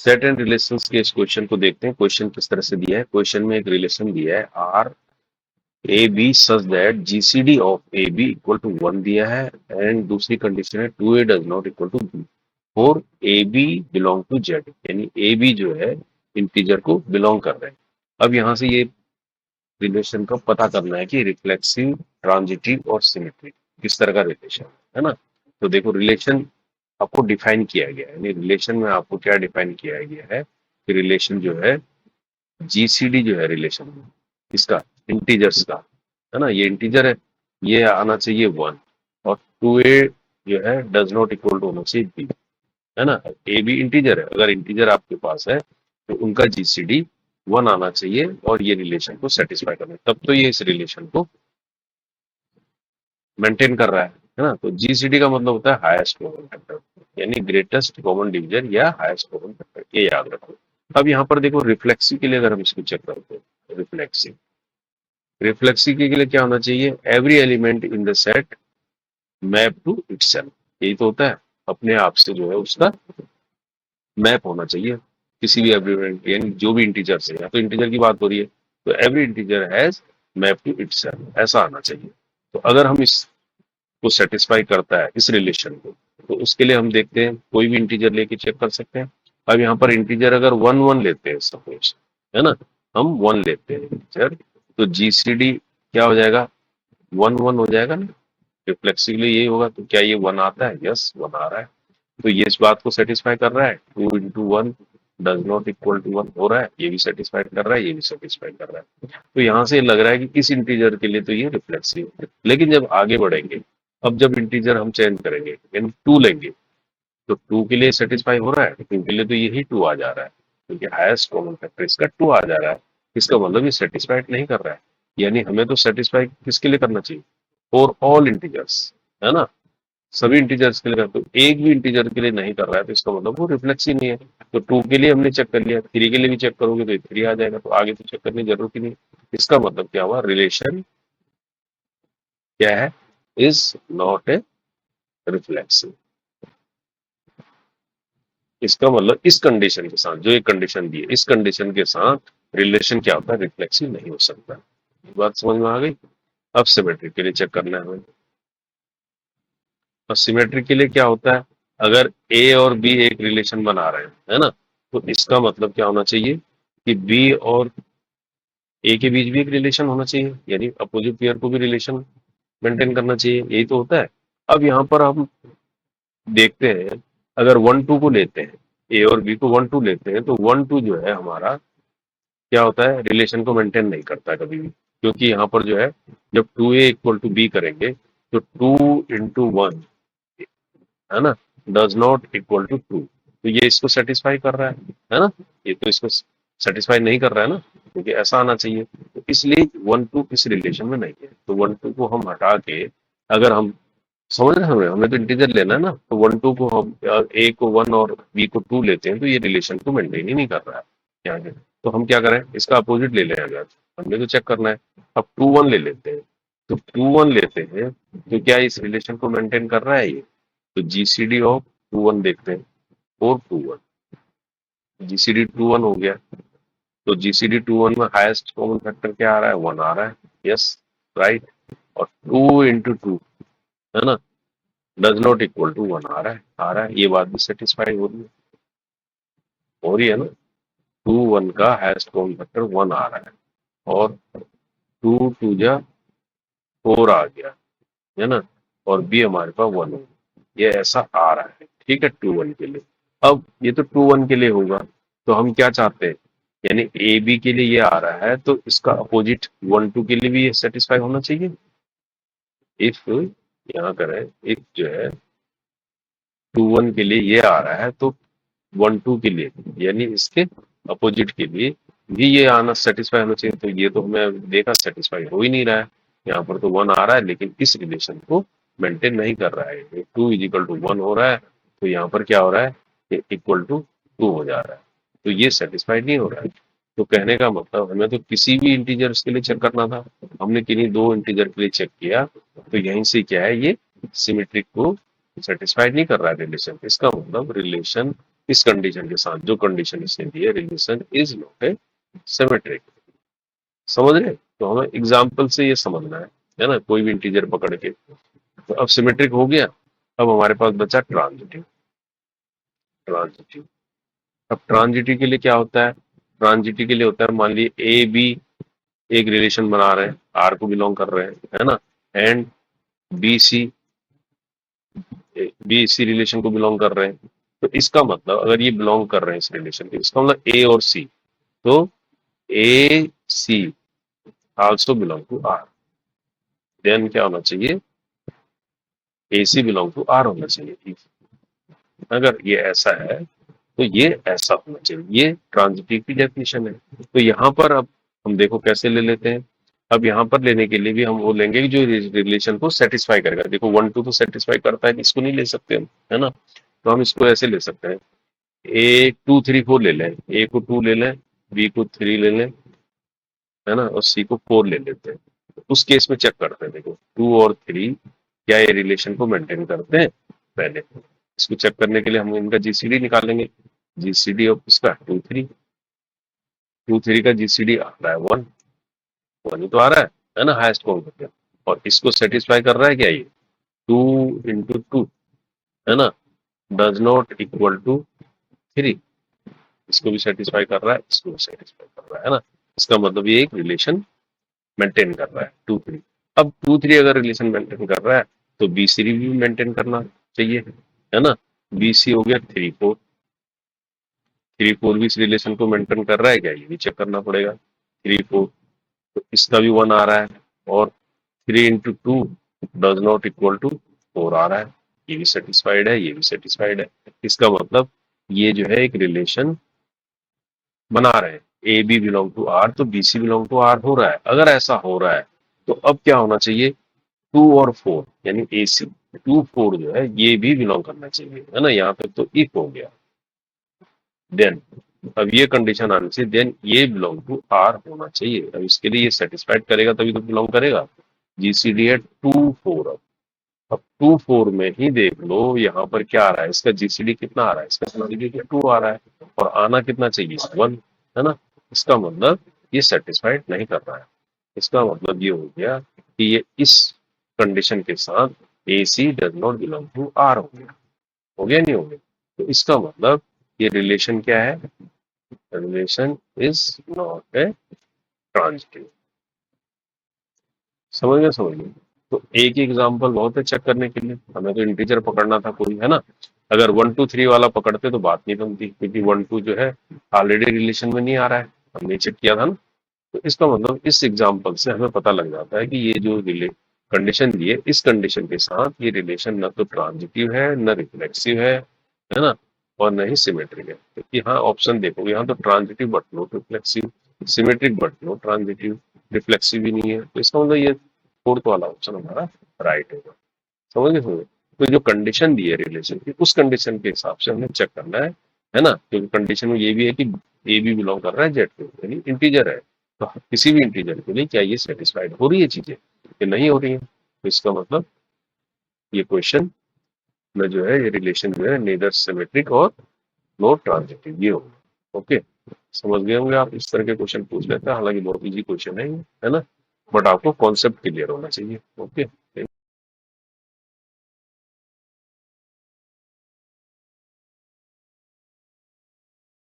Set and relations के इस question को देखते हैं। क्वेश्चन किस तरह से दिया है। क्वेश्चन में एक रिलेशन दिया है R A B such that GCD of A B equal to 1 दिया है, एंड दूसरी कंडीशन है 2a does not equal to B for A B belong to Z, यानी ए बी जो है इंटीजर को बिलोंग कर रहे हैं। अब यहाँ से ये रिलेशन का पता करना है कि रिफ्लेक्सिव, ट्रांजिटिव और सिमेट्रिक किस तरह का रिलेशन है ना। तो देखो रिलेशन आपको डिफाइन किया गया है, यानी रिलेशन में आपको क्या डिफाइन किया गया है कि रिलेशन जो है जीसीडी जो है रिलेशन इसका इंटीजर्स का, है ना, ये इंटीजर है, ये आना चाहिए 1, और 2a जो है डज नॉट इक्वल टू होना चाहिए b, है ना। ए भी इंटीजर है, अगर इंटीजर आपके पास है तो उनका जीसीडी 1 आना चाहिए और ये रिलेशन को सेटिस्फाई करना है, तब तो ये इस रिलेशन को मेंटेन कर रहा है ना। तो जीसीडी का मतलब होता है हाईएस्ट कॉमन फैक्टर, यानी ग्रेटेस्ट कॉमन डिवीजन या हाईएस्ट कॉमन फैक्टर, ये याद रखो। अब यहाँ पर देखो रिफ्लेक्सिव के लिए अगर हम इसको चेक करते हैं, रिफ्लेक्सिव रिफ्लेक्सिव के लिए क्या होना चाहिए, every element in the set map to itself, यही तो होता है, अपने आप से जो है उसका मैप होना चाहिए किसी भी एलिमेंट, यानी जो भी इंटीजर से, या तो इंटीजर की बात हो रही है तो every integer has map to itself, ऐसा आना चाहिए। तो अगर हम इसको सेटिस्फाई करता है इस रिलेशन को, तो उसके लिए हम देखते हैं कोई भी इंटीजर लेके चेक कर सकते हैं। अब यहाँ पर इंटीजर अगर 1 1 लेते हैं सपोज, है ना, हम 1 लेते हैं इंटीजर, तो जीसीडी क्या हो जाएगा, 1 1 हो जाएगा ना। रिफ्लेक्सिवली यही होगा, तो क्या ये 1 आता है, यस 1 आ रहा है, तो ये इस बात को सेटिस्फाई कर रहा है, 2 × 1 डज नॉट इक्वल टू 1 हो रहा है, ये भी सेटिस्फाई कर रहा है, ये भी सेटिस्फाई कर रहा है। तो यहाँ से लग रहा है कि इस इंटीजर के लिए तो ये रिफ्लेक्सिव है। लेकिन जब आगे बढ़ेंगे, अब जब इंटीजर हम चेंज करेंगे यानी 2 लेंगे, तो 2 के लिए सेटिस्फाई हो रहा है, 2 के लिए तो यही 2 आ जा रहा है, क्योंकि हाईएस्ट कॉमन फैक्टर इसका 2 आ जा रहा है। इसका मतलब ये सेटिस्फाइड नहीं कर रहा है, यानी हमें तो सेटिस्फाई किसके लिए करना चाहिए, फॉर ऑल इंटीजर्स, है ना, सभी इंटीजर्स के लिए। तो एक भी इंटीजर के लिए नहीं कर रहा है, तो इसका मतलब वो रिफ्लेक्स ही नहीं है। तो 2 के लिए हमने चेक कर लिया, 3 के लिए भी चेक करोगे तो 3 आ जाएगा, तो आगे तो चेक करने की जरूरत ही नहीं। इसका मतलब क्या हुआ, रिलेशन क्या है, इज नॉट ए रिफ्लेक्सिव। इसका मतलब इस कंडीशन के साथ, जो एक कंडीशन दी है, इस कंडीशन के साथ रिलेशन क्या होता है, रिफ्लेक्सिव नहीं हो सकता। ये बात समझ में आ गई। अब सिमेट्रिक के लिए चेक करना है हमें। और सिमेट्रिक के लिए क्या होता है, अगर ए और बी एक रिलेशन बना रहे हैं, है ना, तो इसका मतलब क्या होना चाहिए कि बी और ए के बीच भी एक रिलेशन होना चाहिए, यानी अपोजिट पेयर को भी रिलेशन मेंटेन करना चाहिए, यही तो होता है। अब यहाँ पर हम देखते हैं, अगर 1 2 को लेते हैं, ए और बी को 1 2 लेते हैं, तो 1 2 जो है हमारा क्या होता है, रिलेशन को मेंटेन नहीं करता है कभी भी, क्योंकि यहाँ पर जो है जब 2a इक्वल टू बी करेंगे, तो 2 × 1, है ना, डज नॉट इक्वल टू 2, तो ये इसको सेटिस्फाई कर रहा है ना, ये तो इसको सेटिस्फाई नहीं कर रहा है ना, क्योंकि ऐसा आना चाहिए। तो इसलिए 1 2 इस रिलेशन में नहीं है, तो 1 2 को हम हटा के, अगर हम समझ रहे हैं, हमें तो इंटीजर लेना है ना, तो 1 2 को हम ए को 1 और बी को 2 लेते हैं, तो ये रिलेशन को मेंटेन ही नहीं कर रहा है यहाँ के। तो हम क्या करें, इसका अपोजिट ले लें, अगर हमने तो चेक करना है। अब 2 1 ले लेते हैं, तो 2 1 लेते हैं, तो क्या इस रिलेशन को मेंटेन कर रहा है ये, तो जीसीडी ऑफ 2 1 देखते हैं, 4 2 1, जीसीडी 2 1 हो गया, तो जीसीडी 2 1 में हाईएस्ट कॉमन फैक्टर क्या आ रहा है, 1 आ रहा है, यस राइट, और 2 × 2, है ना, डज नॉट इक्वल टू 1 आ रहा है, ये बात भी सेटिस्फाई हो रही है ना। 2 1 का हाईएस्ट कॉमन फैक्टर 1 आ रहा है, और 2 2 जा 4 आ गया, है ना, और बी हमारे पास 1 हो, ये ऐसा आ रहा है, ठीक है, 2 1 के लिए। अब ये तो 2 1 के लिए होगा, तो हम क्या चाहते हैं, यानी ए बी के लिए ये आ रहा है, तो इसका अपोजिट 1 2 के लिए भी ये सेटिस्फाई होना चाहिए। इफ यहाँ करें, इफ जो है 2 1 के लिए ये आ रहा है, तो 1 2 के लिए, यानी इसके अपोजिट के लिए भी ये आना सेटिस्फाई होना चाहिए। तो ये तो हमें देखा सेटिस्फाई हो ही नहीं रहा है, यहाँ पर तो 1 आ रहा है, लेकिन इस रिलेशन को मेंटेन नहीं कर रहा है। 2 = 1 हो रहा है, तो यहाँ पर क्या हो रहा है, इक्वल टू 2 हो जा रहा है, तो ये सेटिस्फाइड नहीं हो रहा है। तो कहने का मतलब, हमें तो किसी भी इंटीजर्स के लिए चेक करना था, हमने किन्हीं 2 इंटीजर के लिए चेक किया, तो यहीं से क्या है, ये सिमेट्रिक को सेटिस्फाइड नहीं कर रहा है रिलेशन। इसका मतलब रिलेशन इस कंडीशन के साथ जो कंडीशन इसने दी है, relation is not a symmetric. समझ रहे? तो हमें एग्जाम्पल से ये समझना है ना, कोई भी इंटीजर पकड़ के। तो अब सिमेट्रिक हो गया, अब हमारे पास बचा ट्रांजिटिव। ट्रांजिटिव, अब ट्रांजिटिव के लिए क्या होता है? ट्रांजिटिव के लिए होता है, मान लीजिए ए बी एक रिलेशन बना रहे हैं, आर को बिलोंग कर रहे हैं, है ना, एंड बी सी रिलेशन को बिलोंग कर रहे हैं। तो इसका मतलब अगर ये बिलोंग कर रहे हैं इस रिलेशन के, इसका मतलब ए और सी, तो A C also belong to R. Then क्या होना चाहिए? A C belong to R होना चाहिए। अगर ये ऐसा है तो ये ऐसा होना चाहिए। ये ट्रांजिटिव की डेफिनेशन है। तो यहाँ पर अब हम देखो कैसे ले लेते हैं। अब यहाँ पर लेने के लिए भी हम वो लेंगे जो रिलेशन को सेटिस्फाई करेगा। देखो 1 2 तो सेटिस्फाई करता है, इसको नहीं ले सकते हम, है ना। तो हम इसको ऐसे ले सकते हैं, ए 2 3 4 ले लें, ए को 2 ले लें, बी को 3 ले लें, है ना, और सी को 4 ले लेते हैं। तो उस केस में चेक करते हैं, देखो 2 और 3 क्या ये रिलेशन को मेंटेन करते हैं। पहले इसको चेक करने के लिए हम इनका जीसीडी निकालेंगे। जीसीडी ऑफ इसका 2 3 का जीसीडी आ रहा है 1 1 ही तो आ रहा है ना, हाईएस्ट कॉमन फैक्टर। और इसको सेटिस्फाई कर रहा है क्या ये? 2 इंटू 2, है ना, डज नॉट इक्वल टू 3। इसको भी सेटिस्फाई कर रहा है, इसको भी सेटिस्फाई कर रहा है ना। इसका मतलब ये एक रिलेशन मेंटेन कर रहा है 2 3। अब 2 3 अगर रिलेशन मेंटेन कर रहा है तो बी सी भी मेंटेन करना चाहिए, है ना। बी सी हो गया 3 4, 3 4 भी इस रिलेशन को मेंटेन कर रहा है क्या? ये भी चेक करना पड़ेगा। 3 4, तो इसका भी 1 आ रहा है, और 3 into 2 does not equal to 4 आ रहा है। ये भी सेटिस्फाइड है, ये भी सेटिस्फाइड है। इसका मतलब ये जो है एक रिलेशन बना रहे हैं। A B belong to R, तो B C belong to R हो रहा है। अगर ऐसा हो रहा है तो अब क्या होना चाहिए? 2 और 4 यानी ए सी 2 4 जो है ये भी बिलोंग करना चाहिए, है ना। यहाँ तक तो इफ हो गया। देन अब ये कंडीशन आने से देन ये बिलोंग टू आर होना चाहिए। अब इसके लिए ये सेटिस्फाइड करेगा तभी तो बिलोंग करेगा। जीसीडी है 2 4। अब 2 4 में ही देख लो यहाँ पर क्या आ रहा है, इसका जीसीडी कितना आ रहा है? इसका जीसीडी 2 आ रहा है, और आना कितना चाहिए? 1, है ना। इसका मतलब ये सेटिस्फाइड नहीं कर रहा है। इसका मतलब ये हो गया कि ये इस कंडीशन के साथ A C does not belong to R हो गया। हो गया नहीं हो गया? तो इसका मतलब ये रिलेशन क्या है? Relation is not a transitive. समझ गए? समझ गए? तो एक ही एग्जांपल बहुत है चेक करने के लिए। हमें तो इंटीजर पकड़ना था कोई, है ना। अगर 1 2 3 वाला पकड़ते तो बात नहीं बनती, क्योंकि 1 2 जो है ऑलरेडी रिलेशन में नहीं आ रहा है, हमने चेक किया था ना। तो इसका मतलब इस एग्जांपल से हमें पता लग जाता है कि ये जो कंडीशन दी है, इस कंडीशन के साथ ये रिलेशन न तो ट्रांजिटिव है, न रिफ्लेक्सिव है ना, और न ही सिमेट्रिक है। तो यहाँ ऑप्शन देखो, यहाँ तो transitive but not reflexive, symmetric but not transitive, reflexive भी नहीं है। तो इसका मतलब ये फोर्थ वाला ऑप्शन हमारा राइट होगा। समझ गए? समझ। तो जो कंडीशन दी है रिलेशन की, उस कंडीशन के हिसाब से हमें चेक करना है ना। क्योंकि कंडीशन में ये भी है कि ए भी बिलोंग कर रहा है जेड को, यानी इंटीजर है। तो किसी भी इंटीजर के लिए क्या ये सेटिस्फाइड हो रही है चीजें, ये नहीं हो रही है। तो इसका मतलब ये क्वेश्चन में जो है ये रिलेशन जो है नेदर सिमेट्रिक और नॉट ट्रांजिटिव ये होगा। ओके, समझ गए होंगे आप। इस तरह के क्वेश्चन पूछ लेते हैं, हालांकि बहुत इजी क्वेश्चन है ये, है ना। बट आपको कॉन्सेप्ट क्लियर होना चाहिए। ओके।